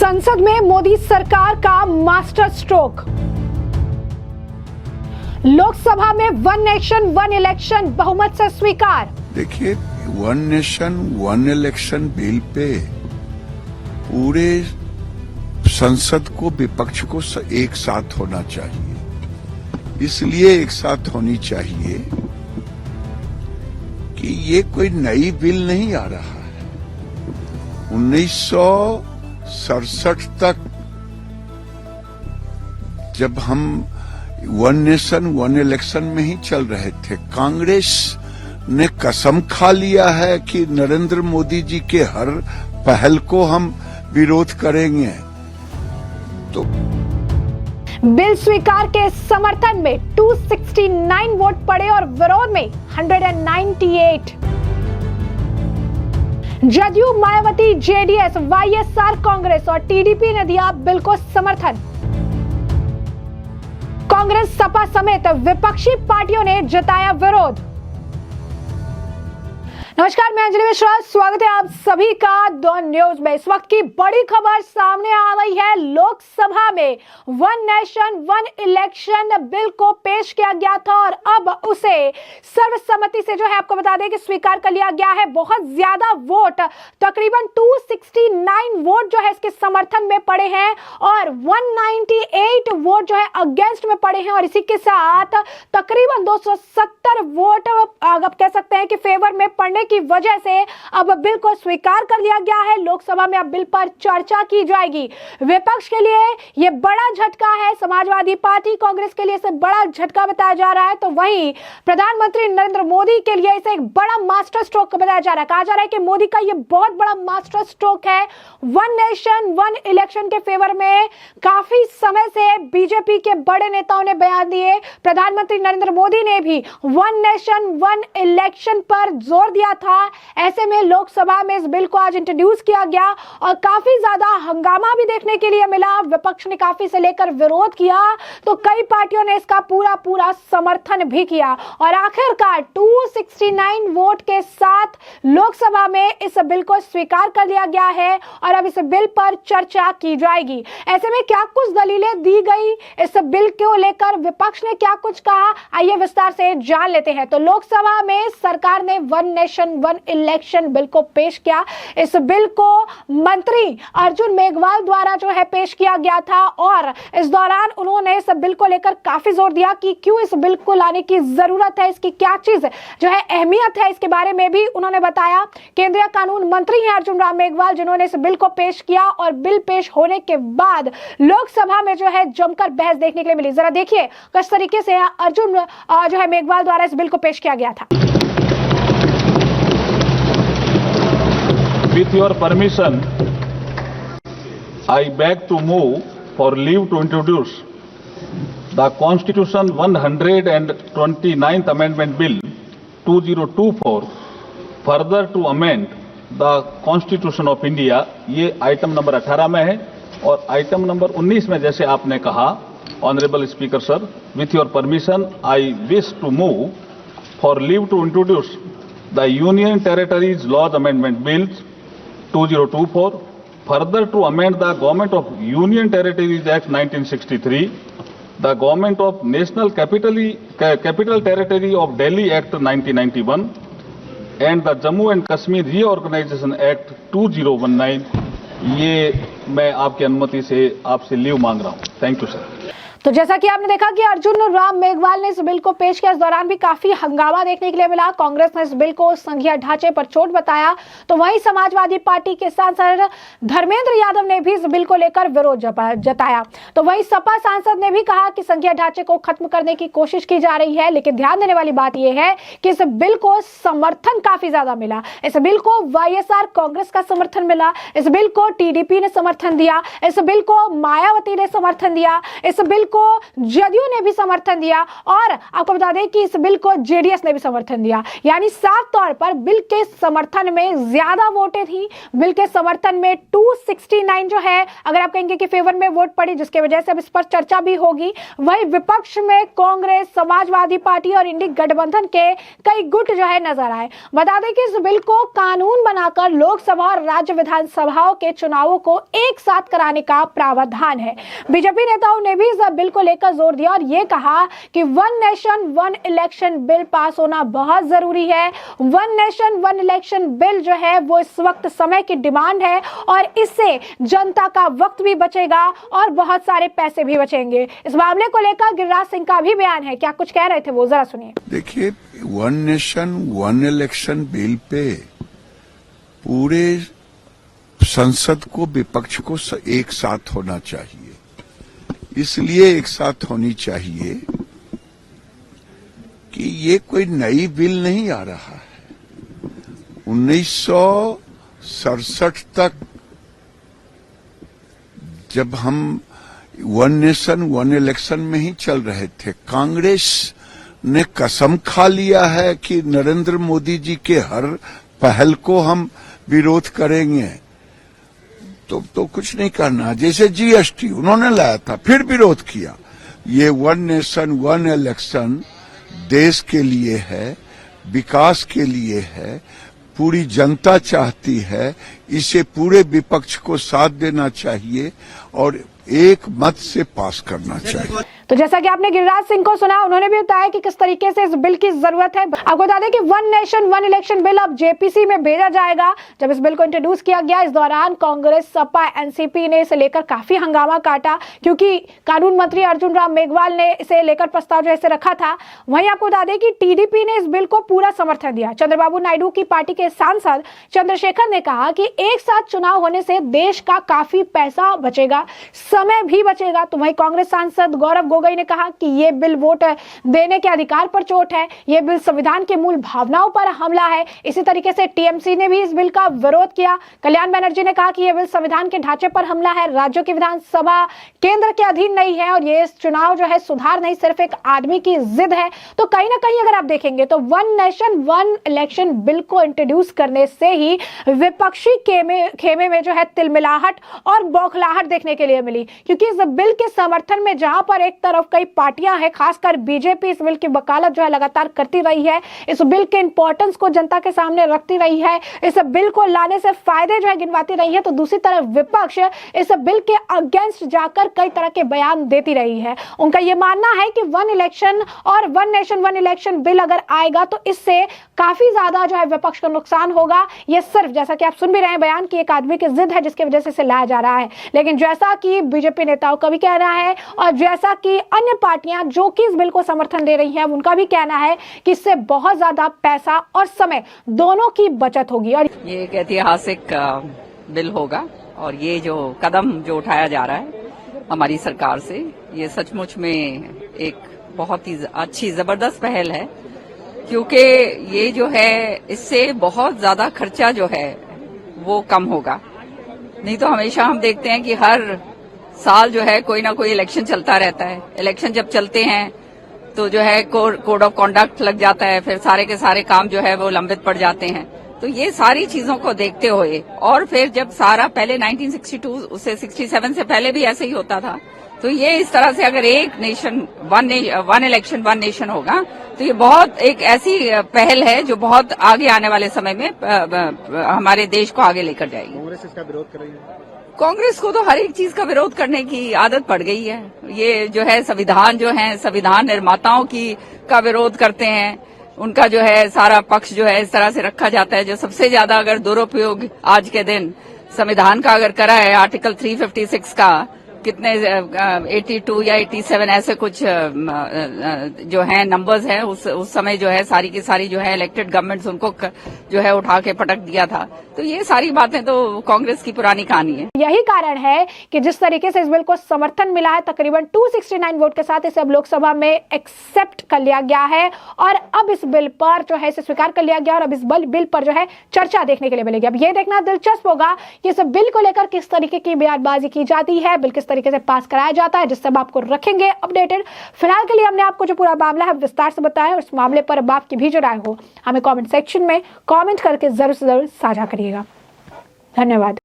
संसद में मोदी सरकार का मास्टर स्ट्रोक। लोकसभा में वन नेशन वन इलेक्शन बहुमत से स्वीकार। देखिए, one nation one election bill pay पूरे संसद को, विपक्ष को एक साथ होना चाहिए। इसलिए एक साथ होनी चाहिए कि ये कोई नई बिल नहीं आ रहा है। 1967 तक जब हम वन नेशन वन इलेक्शन में ही चल रहे थे, कांग्रेस ने कसम खा लिया है कि नरेंद्र मोदी जी के हर पहल को हम विरोध करेंगे। तो बिल स्वीकार के समर्थन में 269 वोट पड़े और विरोध में 198। जदयू, मायावती, जेडीएस, वाईएसआर, कांग्रेस और टीडीपी ने दिया बिल को समर्थन। कांग्रेस, सपा समेत विपक्षी पार्टियों ने जताया विरोध। नमस्कार, मैं अंजलि मिश्रा, स्वागत है आप सभी का द न्यूज में। इस वक्त की बड़ी खबर सामने आ रही है। लोकसभा में one nation one election bill को पेश किया गया था और अब उसे सर्वसम्मति से जो है आपको बता दें कि स्वीकार कर लिया गया है। बहुत ज्यादा वोट, तकरीबन 269 वोट जो है इसके समर्थन में पड़े हैं और 198 वोट जो है अगेंस्ट में पड़े हैं और इसी के साथ तकरीबन 270 वोट आप कह सकते हैं कि फेवर में पड़ने की वजह से अब बिल को स्वीकार कर लिया गया है। लोकसभा में अब बिल पर चर्चा की जाएगी। विपक्ष के लिए यह बड़ा झटका है, समाजवादी पार्टी, कांग्रेस के लिए इसे बड़ा झटका बताया जा रहा है। तो वहीं प्रधानमंत्री नरेंद्र मोदी के लिए इसे एक बड़ा मास्टर स्ट्रोक बताया जा रहा है। कहा जा रहा है कि मोदी का यह बहुत बड़ा मास्टर स्ट्रोक है। वन नेशन वन इलेक्शन के फेवर में काफी समय से बीजेपी के बड़े नेताओं ने बयान दिए। प्रधानमंत्री नरेंद्र मोदी ने भी वन नेशन वन इलेक्शन पर जोर दिया था। ऐसे में लोकसभा में इस बिल को आज इंट्रोड्यूस किया गया और काफी ज्यादा हंगामा भी देखने के लिए मिला। विपक्ष ने काफी से लेकर विरोध किया तो कई पार्टियों ने इसका पूरा समर्थन भी किया और आखिरकार 269 वोट के साथ लोकसभा में इस बिल को स्वीकार कर लिया गया है और अब इस बिल पर चर्चा की जाएगी। ऐसे में क्या कुछ दलीलें दी गई इस बिल को लेकर, विपक्ष ने क्या कुछ कहा, आइए विस्तार से जान लेते हैं। तो लोकसभा में सरकार ने one nation one election bill को पेश किया। इस बिल को मंत्री अर्जुन मेघवाल द्वारा जो है पेश किया गया था और इस दौरान उन्होंने इस बिल को लेकर काफी जोर दिया कि क्यों इस बिल को लाने की जरूरत है, इसकी क्या चीज जो है अहमियत है, इसके बारे में भी उन्होंने बताया। केंद्रीय कानून मंत्री हैं अर्जुन राम मेघवाल, जिन्होंने इस बिल को पेश किया और बिल पेश होने के बाद लोकसभा में जो है जमकर बहस देखने के लिए मिली। जरा देखिए किस तरीके से अर्जुन जो है मेघवाल द्वारा इस बिल को पेश किया गया था। With your permission, I beg to move for leave to introduce the Constitution 129th Amendment Bill 2024, further to amend the Constitution of India। ये आइटम नंबर 18 में है और आइटम नंबर 19 में जैसे आपने कहा, honourable speaker sir, with your permission, I wish to move for leave to introduce the Union Territories Laws Amendment Bills 2024, further to amend the Government of Union Territories Act 1963, the Government of National Capital Territory of Delhi Act 1991, and the Jammu and Kashmir Reorganization Act 2019। ये मैं आपकी अनुमति से आपसे leave मांग रहा हूँ। Thank you sir. तो जैसा कि आपने देखा कि अर्जुन राम मेघवाल ने इस बिल को पेश किया, इस दौरान भी काफी हंगामा देखने के लिए मिला। कांग्रेस ने इस बिल को संघीय ढांचे पर चोट बताया तो वहीं समाजवादी पार्टी के सांसद धर्मेंद्र यादव ने भी इस बिल को लेकर विरोध जताया। तो वहीं सपा सांसद ने भी कहा कि संघीय ढांचे को खत्म करने की कोशिश की जा रही है, लेकिन ध्यान देने वाली बात यह है कि इस बिल को समर्थन काफी ज्यादा मिला। इस बिल को वाईएसआर कांग्रेस का समर्थन मिला, इस बिल को टीडीपी ने समर्थन दिया, इस बिल को मायावती ने समर्थन दिया, इस बिल को जदयू ने भी समर्थन दिया और आपको बता दें कि इस बिल को जेडीएस ने भी समर्थन दिया। यानी साफ तौर पर बिल के समर्थन में ज्यादा वोटें थी। बिल के समर्थन में 269 जो है, अगर आप कहेंगे कि फेवर में वोट पड़ी, जिसके जिसकी वजह से अब इस पर चर्चा भी होगी। वहीं विपक्ष में कांग्रेस, समाजवादी पार्टी और इंडी गठबंधन के कई गुट जो है नजर आए। बता दें कि इस बिल को कानून बनाकर लोकसभा और राज्य विधानसभाओं के चुनावों को एक साथ कराने का प्रावधान है। बीजेपी नेताओं ने भी इस बिल को लेकर जोर दिया और ये कहा कि one nation one election bill pass होना बहुत जरूरी है। One nation one election bill जो है वो इस वक्त समय की डिमांड है और इससे जनता का वक्त भी बचेगा और बहुत सारे पैसे भी बचेंगे। इस मामले को लेकर गिरिराज सिंह का भी बयान है, क्या कुछ कह रहे थे वो जरा सुनिए। देखिए, one nation one election bill pay पूरे संसद को, विपक्ष को एक साथ होना चाहिए। इसलिए एक साथ होनी चाहिए कि ये कोई नई बिल नहीं आ रहा है। 1967 तक जब हम वन नेशन वन इलेक्शन में ही चल रहे थे, कांग्रेस ने कसम खा लिया है कि नरेंद्र मोदी जी के हर पहल को हम विरोध करेंगे। तो कुछ नहीं करना। जैसे जीएसटी उन्होंने लाया था, फिर विरोध किया। ये वन नेशन वन इलेक्शन देश के लिए है, विकास के लिए है, पूरी जनता चाहती है। इसे पूरे विपक्ष को साथ देना चाहिए और एक मत से पास करना चाहिए। तो जैसा कि आपने गिरिराज सिंह को सुना, उन्होंने भी बताया कि किस तरीके से इस बिल की जरूरत है। आपको बता दें कि one nation one election bill अब जेपीसी में भेजा जाएगा। जब इस बिल को इंट्रोड्यूस किया गया, इस दौरान कांग्रेस, सपा, एनसीपी ने इसे लेकर काफी हंगामा काटा क्योंकि कानून मंत्री अर्जुन राम मेघवाल ने इसे लेकर प्रस्ताव जो है रखा था। वहीं आपको बता दें कि टीडीपी ने इस बिल को पूरा समर्थन दिया। चंद्रबाबू नायडू की पार्टी के सांसद चंद्रशेखर ने कहा कि एक साथ चुनाव होने से देश का काफी पैसा बचेगा, समय भी बचेगा। तो वहीं कांग्रेस सांसद गौरव गोगोई ने कहा कि यह बिल वोट देने के अधिकार पर चोट है, यह बिल संविधान के मूल भावनाओं पर हमला है। इसी तरीके से टीएमसी ने भी इस बिल का विरोध किया। कल्याण बनर्जी ने कहा कि यह बिल संविधान के ढांचे पर हमला है, राज्यों की विधानसभा केंद्र के अधीन नहीं है और यह चुनाव जो है सुधार नहीं, सिर्फ एक आदमी की जिद है। तो कहीं ना कहीं अगर आप देखेंगे तो one nation one election bill को इंट्रोड्यूस करने से ही विपक्षी खेमे में जो है तिलमिलाहट और बौखलाहट देखने के लिए मिली, क्योंकि इस बिल के समर्थन में जहां पर एक तरफ कई पार्टियां हैं, खासकर बीजेपी इस बिल की वकालत जो है लगातार करती रही है, इस बिल के इंपॉर्टेंस को जनता के सामने रखती रही है, इस बिल को लाने से फायदे जो है गिनवाती रही है, तो दूसरी तरफ विपक्ष इस बिल के अगेंस्ट जाकर कई तरह के बयान देती रही है। उनका यह मानना है कि वन इलेक्शन और one nation one election bill अगर आएगा तो इससे काफी ज्यादा जो है विपक्ष को नुकसान होगा। यह सिर्फ, जैसा कि आप सुन भी रहे हैं बयान, की एक आदमी की जिद है जिसकी वजह से इसे लाया जा रहा है। लेकिन जैसा कि बीजेपी नेताओं का भी कहना है और जैसा कि अन्य पार्टियां जो कि इस बिल को समर्थन दे रही हैं, उनका भी कहना है कि इससे बहुत ज्यादा पैसा और समय दोनों की बचत होगी। और ये एक ऐतिहासिक बिल होगा और ये जो कदम जो उठाया जा रहा है हमारी सरकार से, ये सचमुच में एक बहुत ही अच्छी जबरदस्त पहल है, क्योंकि ये जो है इससे बहुत ज्यादा खर्चा जो है वो कम होगा। नहीं तो हमेशा हम देखते हैं कि हर साल जो है कोई ना कोई इलेक्शन चलता रहता है। इलेक्शन जब चलते हैं तो जो है कोड ऑफ कॉन्डक्ट लग जाता है, फिर सारे के सारे काम जो है वो लंबित पड़ जाते हैं। तो ये सारी चीजों को देखते हुए और फिर जब सारा पहले 1962 उससे 67 से पहले भी ऐसे ही होता था, तो ये इस तरह से अगर एक nation one election one nation होगा तो ये बहुत एक ऐसी पहल है जो बहुत आगे आने वाले समय में हमारे देश को आगे लेकर जाएगी। कांग्रेस इसका विरोध कर रही है। कांग्रेस को तो हर एक चीज का विरोध करने की आदत पड़ गई है। ये जो है संविधान जो है संविधान निर्माताओं का विरोध करते हैं। उनका जो है सारा पक्ष जो है इस तरह से रखा जाता है। जो सबसे ज्यादा अगर दुरुपयोग आज के दिन संविधान का अगर करा है, आर्टिकल 356 का, कितने 82 या 87 ऐसे कुछ जो है नंबर्स है, उस समय जो है सारी की सारी जो है इलेक्टेड गवर्नमेंट्स उनको जो है उठा के पटक दिया था। तो ये सारी बातें तो कांग्रेस की पुरानी कहानी है। यही कारण है कि जिस तरीके से इस बिल को समर्थन मिला है, तकरीबन 269 वोट के साथ इसे अब लोकसभा में एक्सेप्ट कर लिया गया है और अब इस बिल पर जो है इसे स्वीकार कर लिया गया और अब इस बिल पर जो है चर्चा देखने के लिए मिलेगी। अब ये देखना दिलचस्प होगा कि इस बिल को लेकर किस तरीके की बयानबाजी की जाती है, बिल किस तरीके से पास कराया जाता है, जिससे हम आपको रखेंगे अपडेटेड। फिलहाल के लिए हमने आपको जो पूरा मामला है विस्तार से बताया और इस मामले पर अब आपकी भी जो राय हो हमें कमेंट सेक्शन में कमेंट करके जरूर से जरूर साझा करिएगा। धन्यवाद।